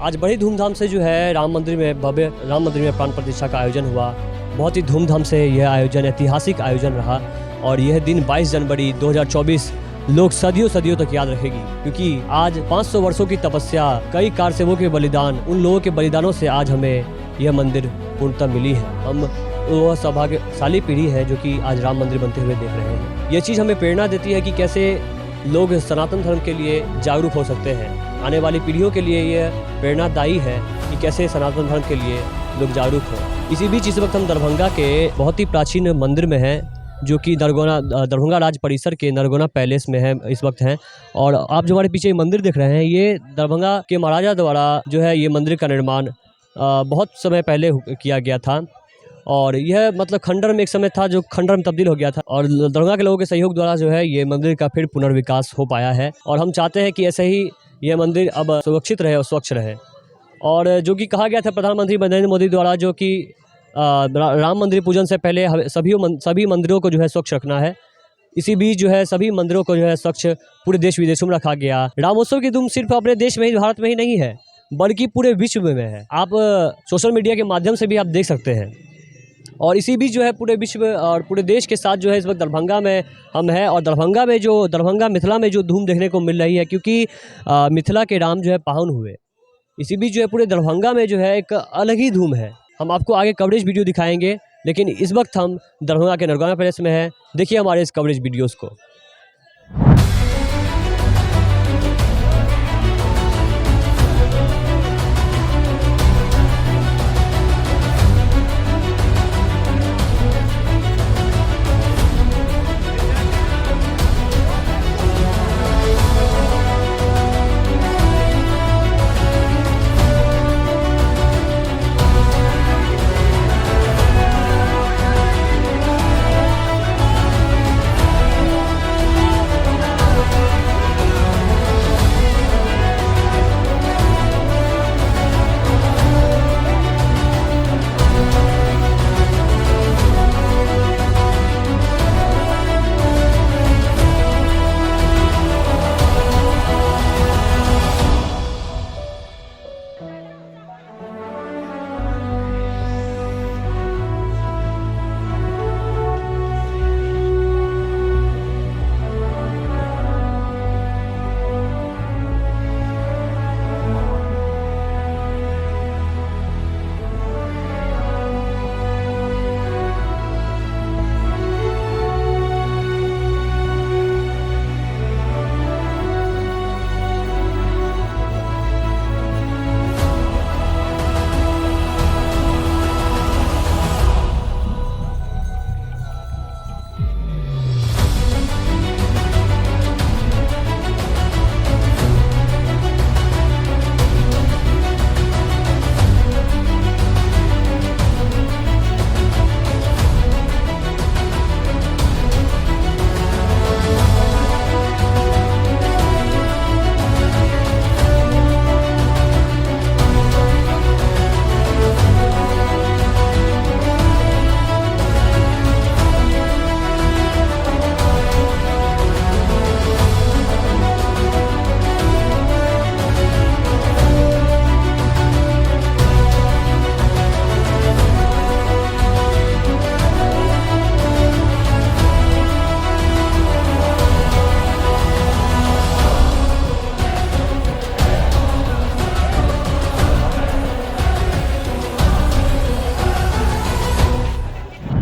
आज बड़ी धूमधाम से जो है भव्य राम मंदिर में प्राण प्रतिष्ठा का आयोजन हुआ। बहुत ही धूमधाम से यह आयोजन ऐतिहासिक आयोजन रहा और यह दिन 22 जनवरी 2024 लोग सदियों तक याद रखेगी, क्योंकि आज 500 वर्षों की तपस्या, कई कारसेवकों के बलिदान, उन लोगों के बलिदानों से आज हमें यह मंदिर पूर्णतः मिली है। हम वह सौभाग्यशाली पीढ़ी है जो कि आज राम मंदिर बनते हुए देख रहे हैं। यह चीज़ हमें प्रेरणा देती है कि कैसे लोग सनातन धर्म के लिए जागरूक हो सकते हैं। आने वाली पीढ़ियों के लिए यह प्रेरणादायी है कि कैसे सनातन धर्म के लिए लोग जागरूक हों। इसी बीच इस वक्त हम दरभंगा के बहुत ही प्राचीन मंदिर में हैं, जो कि दरभंगा राज परिसर के नरगोना पैलेस में है इस वक्त हैं। और आप जो हमारे पीछे मंदिर देख रहे हैं, ये दरभंगा के महाराजा द्वारा जो है ये मंदिर का निर्माण बहुत समय पहले किया गया था और यह मतलब खंडर में एक समय था जो खंडर में तब्दील हो गया था और दरभंगा के लोगों के सहयोग द्वारा जो है ये मंदिर का फिर पुनर्विकास हो पाया है। और हम चाहते हैं कि ऐसे ही यह मंदिर अब सुरक्षित रहे और स्वच्छ रहे। और जो कि कहा गया था प्रधानमंत्री नरेंद्र मोदी द्वारा, जो कि राम मंदिर पूजन से पहले सभी मंदिरों को जो है स्वच्छ रखना है। इसी बीच जो है सभी मंदिरों को जो है स्वच्छ पूरे देश विदेशों में रखा गया। रामोत्सव की धूम सिर्फ अपने देश में ही, भारत में ही नहीं है, बल्कि पूरे विश्व में है। आप सोशल मीडिया के माध्यम से भी आप देख सकते हैं। और इसी बीच जो है पूरे विश्व और पूरे देश के साथ जो है इस वक्त दरभंगा में हम हैं और दरभंगा मिथिला में जो धूम देखने को मिल रही है, क्योंकि मिथिला के राम जो है पावन हुए। इसी बीच जो है पूरे दरभंगा में जो है एक अलग ही धूम है। हम आपको आगे कवरेज वीडियो दिखाएंगे, लेकिन इस वक्त हम दरभंगा के नरगोना पैलेस में हैं। देखिए हमारे इस कवरेज वीडियोज़ को।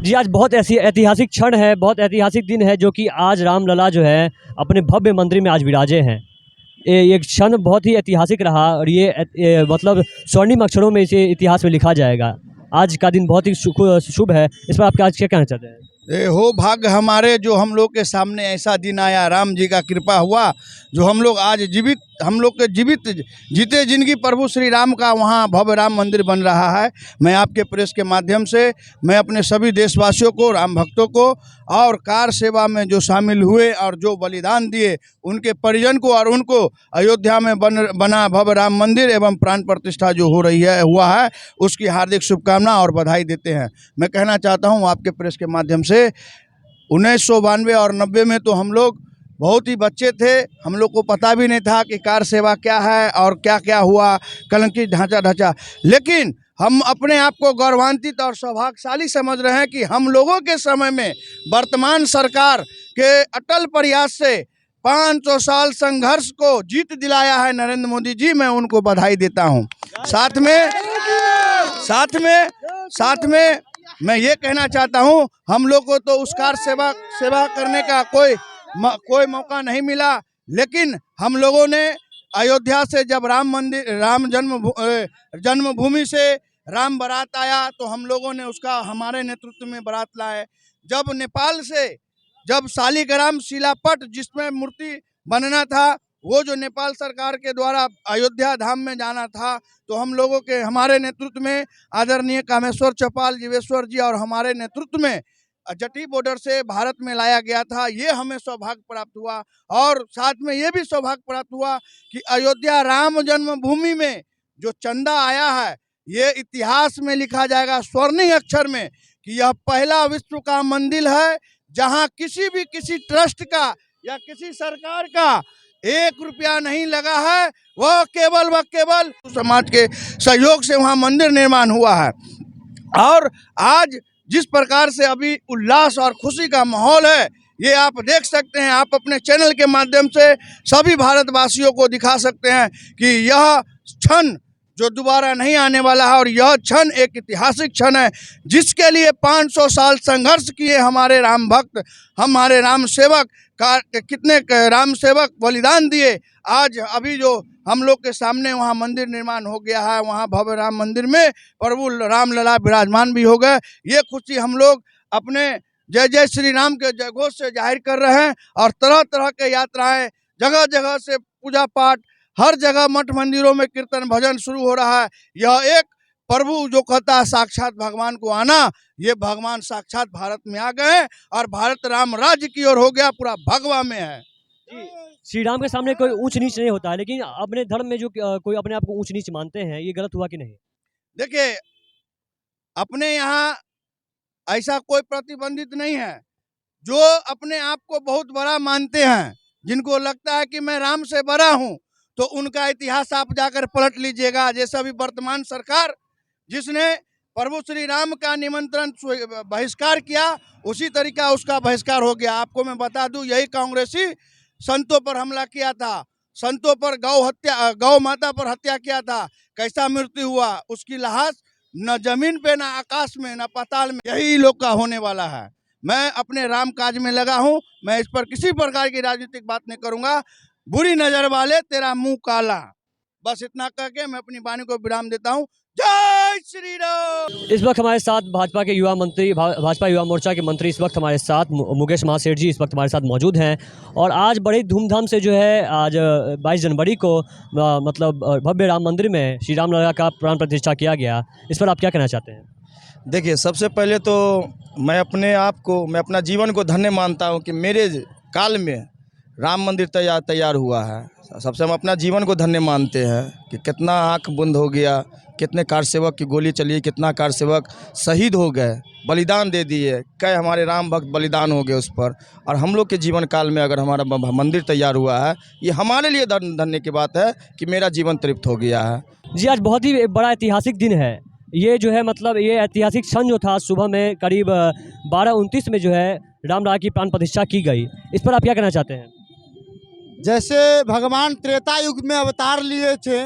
जी, आज बहुत ऐसी ऐतिहासिक क्षण है, बहुत ऐतिहासिक दिन है, जो कि आज रामलला जो है अपने भव्य मंदिर में आज विराजे हैं। ये क्षण बहुत ही ऐतिहासिक रहा और ये मतलब स्वर्णिम अक्षरों में इसे इतिहास में लिखा जाएगा। आज का दिन बहुत ही शुभ है। इस पर आप आज क्या कहना चाहते हैं? हो भाग्य हमारे जो हम लोग के सामने ऐसा दिन आया, राम जी का कृपा हुआ, जो हम लोग आज हम लोग के जीते जिंदगी प्रभु श्री राम का वहाँ भव्य राम मंदिर बन रहा है। मैं आपके प्रेस के माध्यम से मैं अपने सभी देशवासियों को, राम भक्तों को और कार सेवा में जो शामिल हुए और जो बलिदान दिए उनके परिजन को और उनको अयोध्या में बना भव्य राम मंदिर एवं प्राण प्रतिष्ठा जो हुआ है उसकी हार्दिक शुभकामना और बधाई देते हैं। मैं कहना चाहता हूँ आपके प्रेस के माध्यम से 1992 और 90 में तो हम लोग बहुत ही बच्चे थे, हम लोग को पता भी नहीं था कि कार सेवा क्या है और क्या क्या हुआ, कलंकी ढांचा। लेकिन हम अपने आप को गौरवान्वित और सौभाग्यशाली समझ रहे हैं कि हम लोगों के समय में वर्तमान सरकार के अटल प्रयास से 500 साल संघर्ष को जीत दिलाया है नरेंद्र मोदी जी। मैं उनको बधाई देता हूं। साथ में मैं ये कहना चाहता हूं, हम लोग को तो उस कार सेवा करने का कोई मौका नहीं मिला, लेकिन हम लोगों ने अयोध्या से जब राम जन्मभूमि से राम बारात आया तो हम लोगों ने उसका हमारे नेतृत्व में बारात लाए। जब नेपाल से जब शालिग्राम शिलापट जिसमें मूर्ति बनना था, वो जो नेपाल सरकार के द्वारा अयोध्या धाम में जाना था, तो हम लोगों के हमारे नेतृत्व में आदरणीय कामेश्वर चौपाल जीवेश्वर जी और हमारे नेतृत्व में जटी बॉर्डर से भारत में लाया गया था। ये हमें सौभाग्य प्राप्त हुआ और साथ में ये भी सौभाग्य प्राप्त हुआ कि अयोध्या राम जन्मभूमि में जो चंदा आया है, ये इतिहास में लिखा जाएगा स्वर्णिम अक्षर में कि यह पहला विश्व का मंदिर है जहां किसी ट्रस्ट का या किसी सरकार का 1 रुपया नहीं लगा है। वह केवल समाज के सहयोग से वहां मंदिर निर्माण हुआ है। और आज जिस प्रकार से अभी उल्लास और खुशी का माहौल है, ये आप देख सकते हैं। आप अपने चैनल के माध्यम से सभी भारतवासियों को दिखा सकते हैं कि यह क्षण जो दोबारा नहीं आने वाला है और यह क्षण एक ऐतिहासिक क्षण है जिसके लिए 500 साल संघर्ष किए हमारे राम भक्त, हमारे राम सेवक कितने राम सेवक बलिदान दिए। आज अभी जो हम लोग के सामने वहाँ मंदिर निर्माण हो गया है, वहाँ भव्य राम मंदिर में प्रभु रामलला विराजमान भी हो गए। ये खुशी हम लोग अपने जय जय श्री राम के जयघोष से जाहिर कर रहे हैं और तरह तरह के यात्राएं, जगह जगह से पूजा पाठ, हर जगह मठ मंदिरों में कीर्तन भजन शुरू हो रहा है। यह एक प्रभु जो कहता है साक्षात भगवान को आना, ये भगवान साक्षात भारत में आ गए और भारत राम राज्य की ओर हो गया, पूरा भगवा में है। श्री राम के सामने कोई ऊंच नीच नहीं होता है, लेकिन अपने धर्म में जो कोई अपने आप को ऊंच नीच मानते हैं, ये गलत हुआ कि नहीं? देखिए, अपने यहाँ ऐसा कोई प्रतिबंधित नहीं है। जो अपने आप को बहुत बड़ा मानते हैं, जिनको लगता है कि मैं राम से बड़ा हूँ, तो उनका इतिहास आप जाकर पलट लीजिएगा। जैसे अभी वर्तमान सरकार जिसने प्रभु श्री राम का निमंत्रण बहिष्कार किया, उसी तरीका उसका बहिष्कार हो गया। आपको मैं बता दूं, यही कांग्रेसी संतों पर हमला किया था, संतों पर गौ माता पर हत्या किया था। कैसा मृत्यु हुआ, उसकी लाश न जमीन पे, न आकाश में, न पाताल में, यही लोग का होने वाला है। मैं अपने राम काज में लगा हूं, मैं इस पर किसी प्रकार की राजनीतिक बात नहीं करूंगा। बुरी नजर वाले तेरा मुंह काला, बस इतना कह के मैं अपनी वाणी को विराम देता हूं। जय श्री राम। इस वक्त हमारे साथ भाजपा के युवा मंत्री, भाजपा युवा मोर्चा के मंत्री इस वक्त हमारे साथ मुकेश महासेठ जी इस वक्त हमारे साथ मौजूद हैं और आज बड़ी धूमधाम से जो है आज 22 जनवरी को मतलब भव्य राम मंदिर में श्री राम लला का प्राण प्रतिष्ठा किया गया। इस पर आप क्या कहना चाहते हैं? देखिए, सबसे पहले तो मैं अपना जीवन को धन्य मानता हूं कि मेरे काल में राम मंदिर तैयार हुआ है। सबसे हम अपना जीवन को धन्य मानते हैं कि कितना आँख बंद हो गया, कितने कार सेवक की गोली चली, कितना कार सेवक शहीद हो गए, बलिदान दे दिए, कई हमारे राम भक्त बलिदान हो गए उस पर। और हम लोग के जीवन काल में अगर हमारा मंदिर तैयार हुआ है, ये हमारे लिए धन्य की बात है कि मेरा जीवन तृप्त हो गया है। जी, आज बहुत ही बड़ा ऐतिहासिक दिन है। ये जो है मतलब ये ऐतिहासिक क्षण जो था सुबह में करीब 12:29 में जो है रामलला की प्राण प्रतिष्ठा की गई। इस पर आप क्या कहना चाहते हैं? जैसे भगवान त्रेता युग में अवतार लिए थे,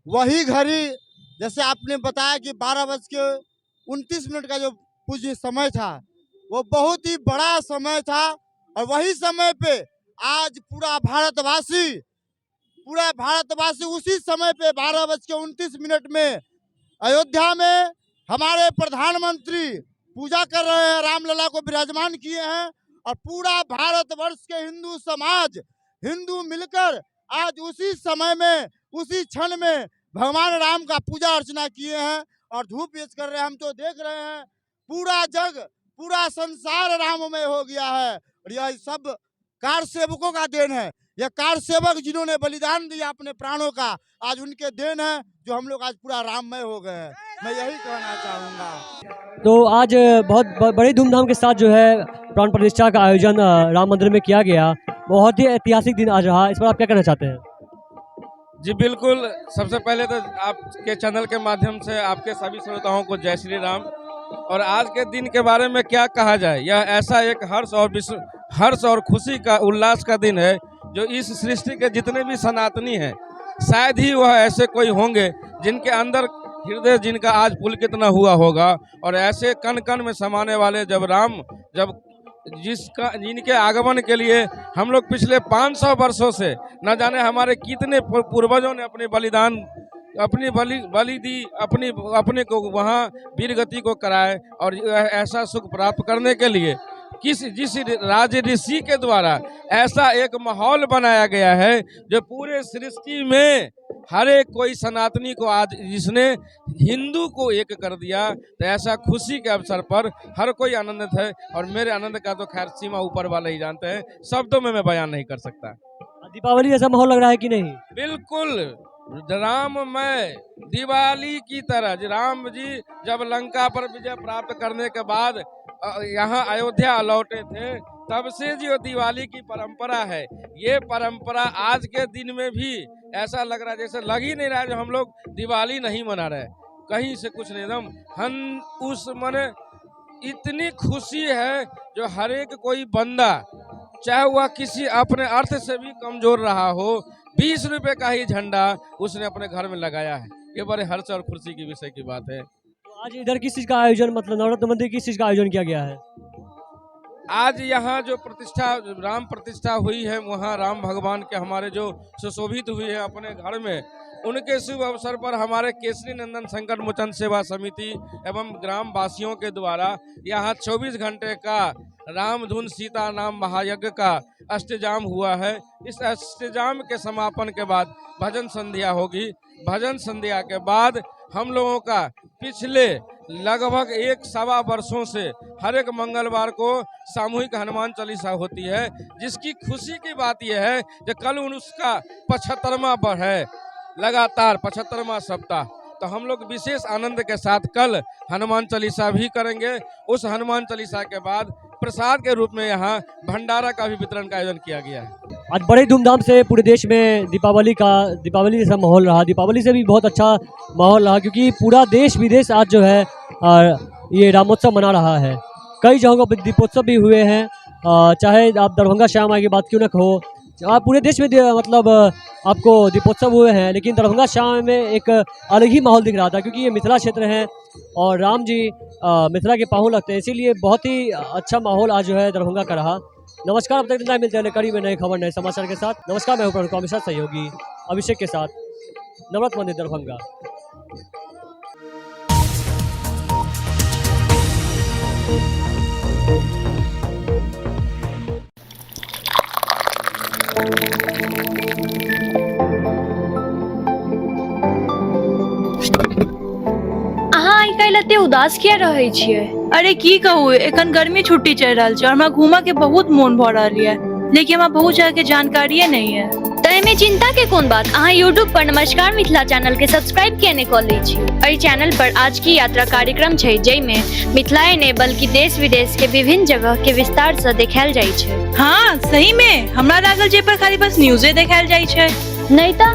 वही घड़ी जैसे आपने बताया कि 12:29 का जो पूज्य समय था, वो बहुत ही बड़ा समय था। और वही समय पे आज पूरा भारतवासी उसी समय पे 12:29 में अयोध्या में हमारे प्रधानमंत्री पूजा कर रहे हैं, रामलला को विराजमान किए हैं। और पूरा भारतवर्ष के हिंदू समाज, हिंदू मिलकर आज उसी समय में, उसी क्षण में भगवान राम का पूजा अर्चना किए हैं और धूप पेश कर रहे हैं। हम तो देख रहे हैं पूरा जग, पूरा संसार राममय हो गया है। और यह सब कार सेवकों का देन है। यह कार सेवक जिन्होंने बलिदान दिया अपने प्राणों का, आज उनके देन है जो हम लोग आज पूरा राममय हो गए हैं। मैं यही कहना चाहूँगा। तो आज बहुत बड़ी धूमधाम के साथ जो है प्राण प्रतिष्ठा का आयोजन राम मंदिर में किया गया। बहुत ही ऐतिहासिक दिन आज रहा, इस पर आप क्या कहना चाहते हैं? जी बिल्कुल, सबसे पहले तो आपके चैनल के माध्यम से आपके सभी श्रोताओं को जय श्री राम। और आज के दिन के बारे में क्या कहा जाए, यह ऐसा एक हर्ष और खुशी का उल्लास का दिन है जो इस सृष्टि के जितने भी सनातनी हैं, शायद ही वह ऐसे कोई होंगे जिनके अंदर हृदय जिनका आज पुलकित न हुआ होगा। और ऐसे कण कण में समाने वाले जिनके आगमन के लिए हम लोग पिछले 500 वर्षों से न जाने हमारे कितने पूर्वजों ने अपनी बलि दी, अपने को वहाँ वीर गति को कराए। और ऐसा सुख प्राप्त करने के लिए जिस राज ऋषि के द्वारा ऐसा एक माहौल बनाया गया है जो पूरे सृष्टि में हर एक कोई सनातनी को आज जिसने हिंदू को एक कर दिया, तो ऐसा खुशी के अवसर पर हर कोई आनंदित है। और मेरे आनंद का तो खैर सीमा ऊपर वाले ही जानते हैं, शब्दों में मैं बयान नहीं कर सकता। दीपावली जैसा माहौल लग रहा है कि नहीं? बिल्कुल राममय दिवाली की तरह। राम जी जब लंका पर विजय प्राप्त करने के बाद यहाँ अयोध्या लौटे थे, तब से जो दिवाली की परंपरा है, ये परंपरा आज के दिन में भी ऐसा लग रहा है जैसे लग ही नहीं रहा है जो हम लोग दिवाली नहीं मना रहे, कहीं से कुछ नहीं। एकदम हम उस मने इतनी खुशी है जो हर एक कोई बंदा, चाहे वह किसी अपने अर्थ से भी कमजोर रहा हो, 20 रुपए का ही झंडा उसने अपने घर में लगाया है। ये बड़े हर्ष और खुशी की विषय की बात है। आज इधर किस चीज़ का आयोजन, मतलब नवरत्न मंदिर किस चीज़ का आयोजन किया गया है? आज यहाँ जो राम प्रतिष्ठा हुई है, वहाँ राम भगवान के हमारे जो सुशोभित हुए हैं अपने घर में, उनके शुभ अवसर पर हमारे केसरी नंदन संकट मोचन सेवा समिति एवं ग्राम वासियों के द्वारा यहाँ 24 घंटे का राम धुन सीता नाम महायज्ञ का अष्टजाम हुआ है। इस अष्टजाम के समापन के बाद भजन संध्या होगी। भजन संध्या के बाद हम लोगों का पिछले लगभग 1-1.25 वर्षों से हर एक मंगलवार को सामूहिक हनुमान चालीसा होती है, जिसकी खुशी की बात यह है कि कल उसका 75वां है, लगातार 75वां सप्ताह। तो हम लोग विशेष आनंद के साथ कल हनुमान चालीसा भी करेंगे। उस हनुमान चालीसा के बाद प्रसाद के रूप में यहाँ भंडारा का भी वितरण का आयोजन किया गया है। आज बड़े धूमधाम से पूरे देश में दीपावली जैसा माहौल रहा। दीपावली से भी बहुत अच्छा माहौल रहा, क्योंकि पूरा देश विदेश आज जो है ये रामोत्सव मना रहा है। कई जगहों पर दीपोत्सव भी हुए हैं, चाहे आप दरभंगा श्यामा की बात क्यों न कहो, आप पूरे देश में मतलब आपको दीपोत्सव हुए हैं, लेकिन दरभंगा श्यामा में एक अलग ही माहौल दिख रहा था, क्योंकि ये मिथिला क्षेत्र है और राम जी मिथिला के पाहुन लगते हैं, इसीलिए बहुत ही अच्छा माहौल आज जो है दरभंगा का रहा। नमस्कार, अब तक इतना मिलते हैं कड़ी में नए खबर नए समाचार के साथ। नमस्कार, मैं हूं हमेशा सहयोगी अभिषेक के साथ, नवरत्न मंदिर दरभंगा। अहाँ आइ काल्हि एते उदास किया रहै छियै? अरे की कहू, एखन गर्मी छुट्टी चल रहल छै और हमरा घूमऽ के बहुत मोन भऽ रहल है, लेकिन हमरा बहुत जगह के जानकारिये नहीं है। तऽ एहिमे चिंता के कोन बात, अहाँ YouTube पर नमस्कार मिथिला चैनल के सब्सक्राइब किया नहि कऽ लै छी। एहि चैनल पर आज की यात्रा कार्यक्रम छै, जाहिमे मिथिलाए नहि बल्कि देश विदेश के विभिन्न जगह के विस्तार से देखायल जाइ छै। हाँ सही में, हमरा लागल जे पर खाली बस न्यूज़े देखायल जाइ छै। नहीं तो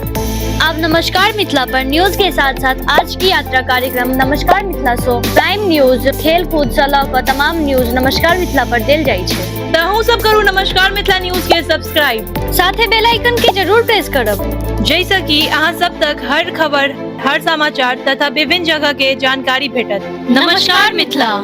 अब नमस्कार मिथिला पर न्यूज के साथ साथ आज की यात्रा कार्यक्रम नमस्कार मिथिला शो, प्राइम न्यूज, खेल कूद से लऽ कऽ तमाम न्यूज नमस्कार मिथिला पर देल जाइ छै। तहु सब करू नमस्कार मिथिला न्यूज के सब्सक्राइब, साथे बेल आइकन के जरूर प्रेस करब, जैसे कि अहाँ सब तक हर खबर, हर समाचार तथा विभिन्न जगह के जानकारी भेटत। नमस्कार मिथिला।